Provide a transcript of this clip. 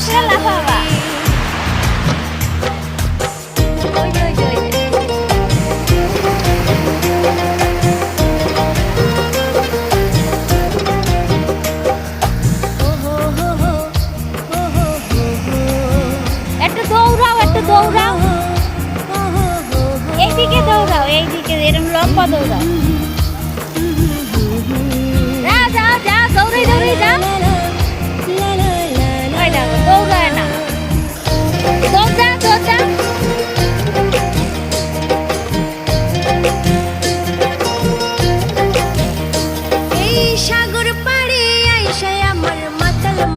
বসে লাফাবা। ওই যে, ওই যে, ওই যে। একটু দৌড়াও, একটু দৌড়াও, এইদিকে দৌড়াও, এইদিকে এরকম লম্বা দৌড়াও।